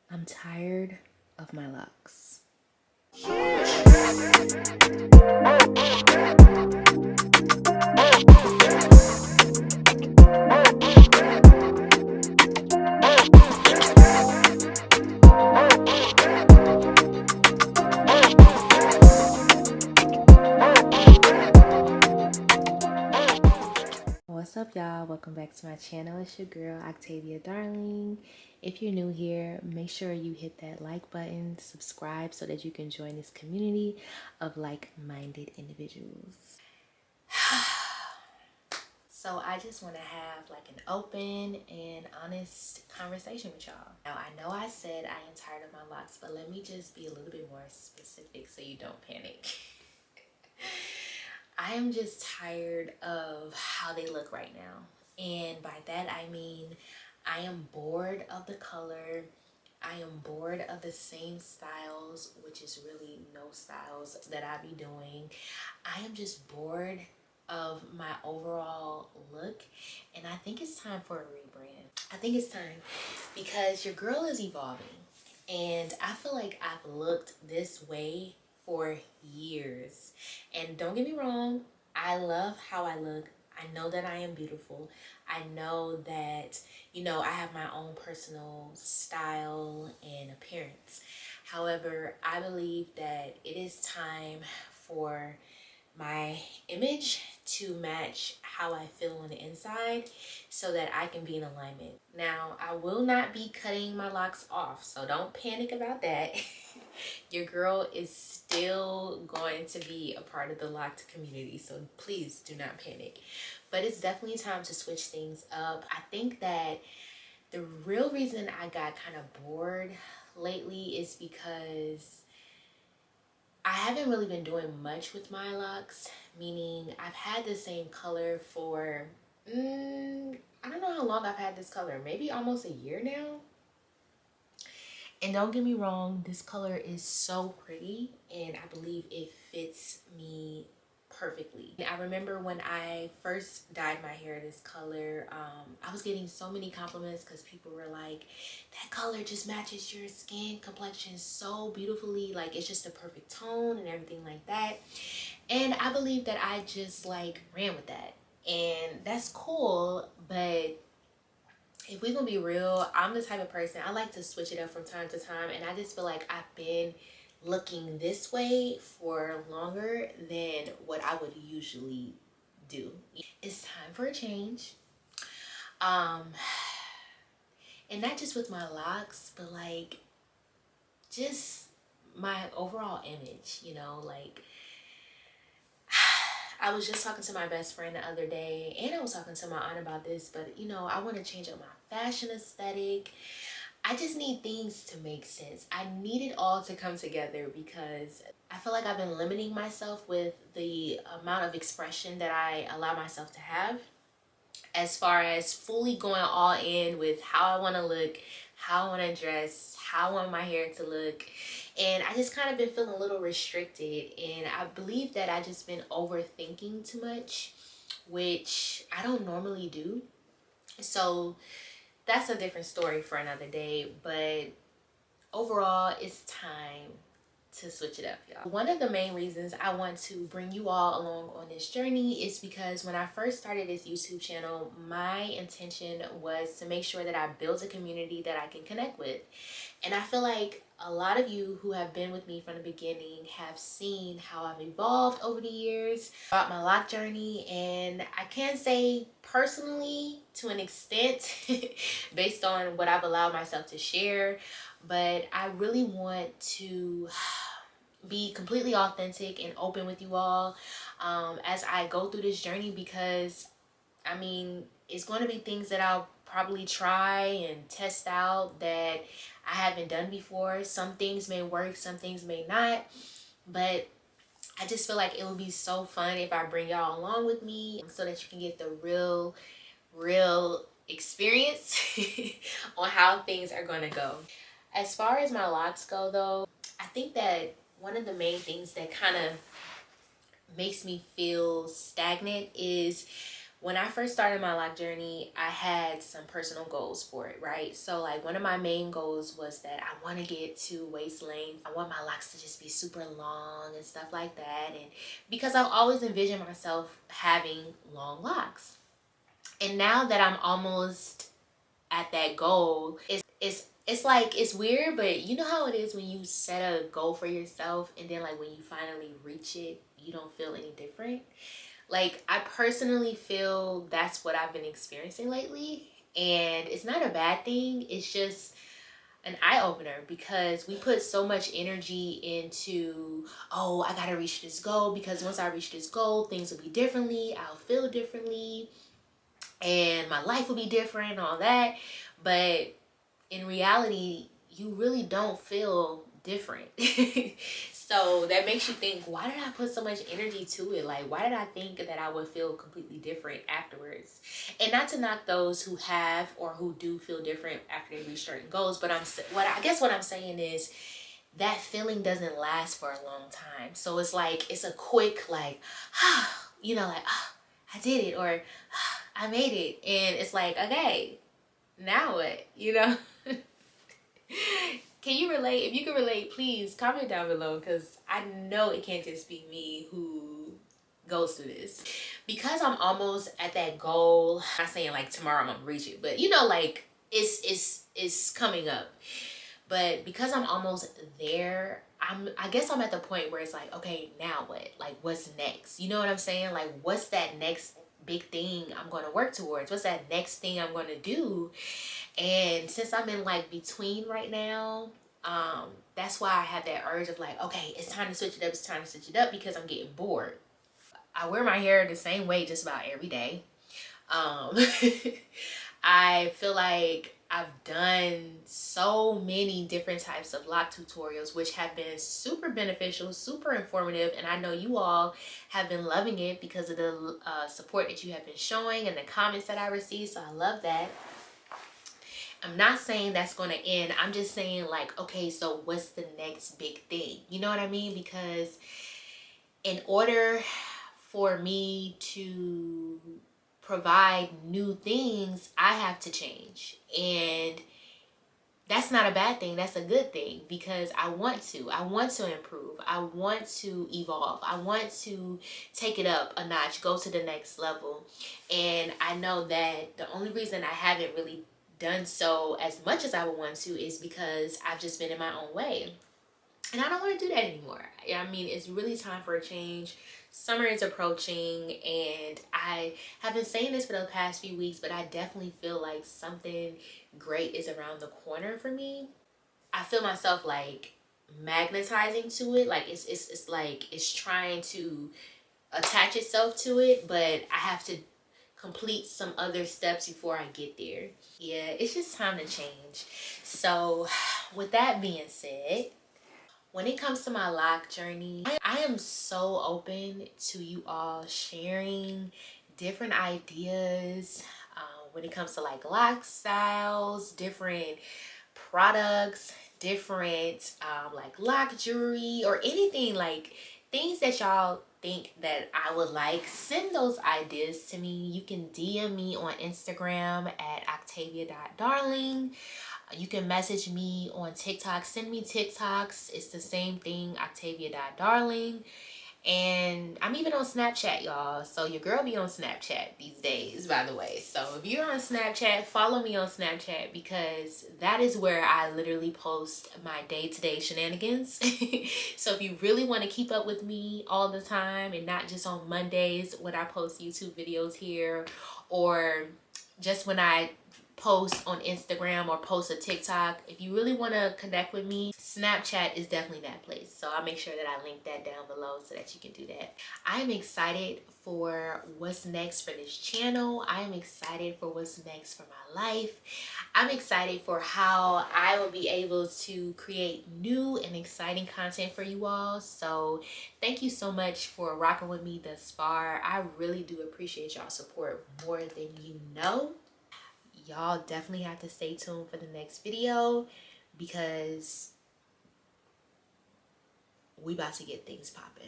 I'm tired of my locks. What's up, y'all? Welcome back to my channel. It's your girl Octavia.Darling. If you're new here, make sure you hit that like button, subscribe so that you can join this community of like-minded individuals. So I just want to have like an open and honest conversation with y'all. Now, I know I said I am tired of my locks, but let me just be a little bit more specific so you don't panic. I am just tired of how they look right now. And by that, I mean, I am bored of the color. I am bored of the same styles, which is really no styles that I be doing. I am just bored of my overall look, and I think it's time for a rebrand. I think it's time because your girl is evolving, and I feel like I've looked this way for years. And don't get me wrong, I love how I look. I know that I am beautiful. I know that, I have my own personal style and appearance. However, I believe that it is time for my image to match how I feel on the inside so that I can be in alignment. Now, I will not be cutting my locks off, so don't panic about that. Your girl is still going to be a part of the locked community, so please do not panic. But it's definitely time to switch things up. I think that the real reason I got kind of bored lately is because I haven't really been doing much with my locks, meaning I've had the same color for, I don't know how long I've had this color, maybe almost a year now. And don't get me wrong, this color is so pretty and I believe it fits me perfectly. I remember when I first dyed my hair this color, I was getting so many compliments because people were like, that color just matches your skin complexion so beautifully, like it's just a perfect tone and everything like that. And I believe that I just like ran with that, and that's cool. But if we're gonna be real, I'm the type of person, I like to switch it up from time to time, and I just feel like I've been looking this way for longer than what I would usually do. It's time for a change. And not just with my locks, but like just my overall image, like I was just talking to my best friend the other day, and I was talking to my aunt about this, but I want to change up my fashion aesthetic. I just need things to make sense. I need it all to come together because I feel like I've been limiting myself with the amount of expression that I allow myself to have, as far as fully going all in with how I want to look, how I want to dress, how I want my hair to look. And I just kind of been feeling a little restricted, and I believe that I just been overthinking too much, which I don't normally do. So that's a different story for another day, but overall it's time to switch it up, y'all. One of the main reasons I want to bring you all along on this journey is because when I first started this YouTube channel, my intention was to make sure that I build a community that I can connect with. And I feel like a lot of you who have been with me from the beginning have seen how I've evolved over the years about my lock journey. And I can say personally, to an extent, based on what I've allowed myself to share, but I really want to be completely authentic and open with you all as I go through this journey, because I mean, it's going to be things that I'll probably try and test out that I haven't done before. Some things may work, some things may not, but I just feel like it would be so fun if I bring y'all along with me so that you can get the real experience on how things are going to go. As far as my locks go though, I think that one of the main things that kind of makes me feel stagnant is When I first started my loc journey, I had some personal goals for it, right? So like one of my main goals was that I want to get to waist length. I want my locks to just be super long and stuff like that. And because I've always envisioned myself having long locks. And now that I'm almost at that goal, it's like, it's weird, but you know how it is when you set a goal for yourself and then like when you finally reach it, you don't feel any different. Like, I personally feel that's what I've been experiencing lately. And it's not a bad thing. It's just an eye-opener because we put so much energy into, oh, I gotta reach this goal because once I reach this goal, things will be differently. I'll feel differently and my life will be different and all that. But in reality, you really don't feel different. So that makes you think, why did I put so much energy to it? Like, why did I think that I would feel completely different afterwards? And not to knock those who have or who do feel different after they reach certain goals, but what I'm saying is that feeling doesn't last for a long time. So it's like, it's a quick like, you know, like, I did it, or I made it. And it's like, okay, now what, you know? Can you relate? If you can relate, please comment down below, because I know it can't just be me who goes through this. Because I'm almost at that goal, I'm not saying like tomorrow I'm gonna reach it, but you know, like it's coming up. But because I'm almost there, I guess I'm at the point where it's like, okay, now what? Like, what's next? You know what I'm saying? Like, what's that next big thing I'm going to work towards? What's that next thing I'm going to do? And since I'm in like between right now, that's why I have that urge of like, okay, it's time to switch it up. It's time to switch it up because I'm getting bored. I wear my hair the same way just about every day. I feel like I've done so many different types of loc tutorials, which have been super beneficial, super informative, and I know you all have been loving it because of the support that you have been showing and the comments that I received, so I love that. I'm not saying that's going to end. I'm just saying like, okay, so what's the next big thing? You know what I mean? Because in order for me to provide new things, I have to change. And that's not a bad thing. That's a good thing because I want to improve. I want to evolve. I want to take it up a notch, go to the next level. And I know that the only reason I haven't really done so as much as I would want to is because I've just been in my own way. And I don't want to do that anymore. I mean, it's really time for a change. Summer is approaching, and I have been saying this for the past few weeks, but I definitely feel like something great is around the corner for me. I feel myself like magnetizing to it. Like it's like it's trying to attach itself to it, but I have to complete some other steps before I get there. Yeah, it's just time to change. So with that being said, when it comes to my loc journey, I am so open to you all sharing different ideas when it comes to like loc styles, different products, different like loc jewelry, or anything, like things that y'all think that I would like. Send those ideas to me. You can DM me on Instagram at Octavia.Darling. You can message me on TikTok. Send me TikToks. It's the same thing, Octavia.Darling. And I'm even on Snapchat, y'all. So your girl be on Snapchat these days, by the way. So if you're on Snapchat, follow me on Snapchat because that is where I literally post my day-to-day shenanigans. So if you really want to keep up with me all the time and not just on Mondays when I post YouTube videos here, or just when I post on Instagram or post a TikTok, if you really want to connect with me, Snapchat is definitely that place. So I'll make sure that I link that down below so that you can do that. I am excited for what's next for this channel. I am excited for what's next for my life. I'm excited for how I will be able to create new and exciting content for you all. So thank you so much for rocking with me thus far. I really do appreciate y'all support more than you know. Y'all definitely have to stay tuned for the next video because we about to get things popping.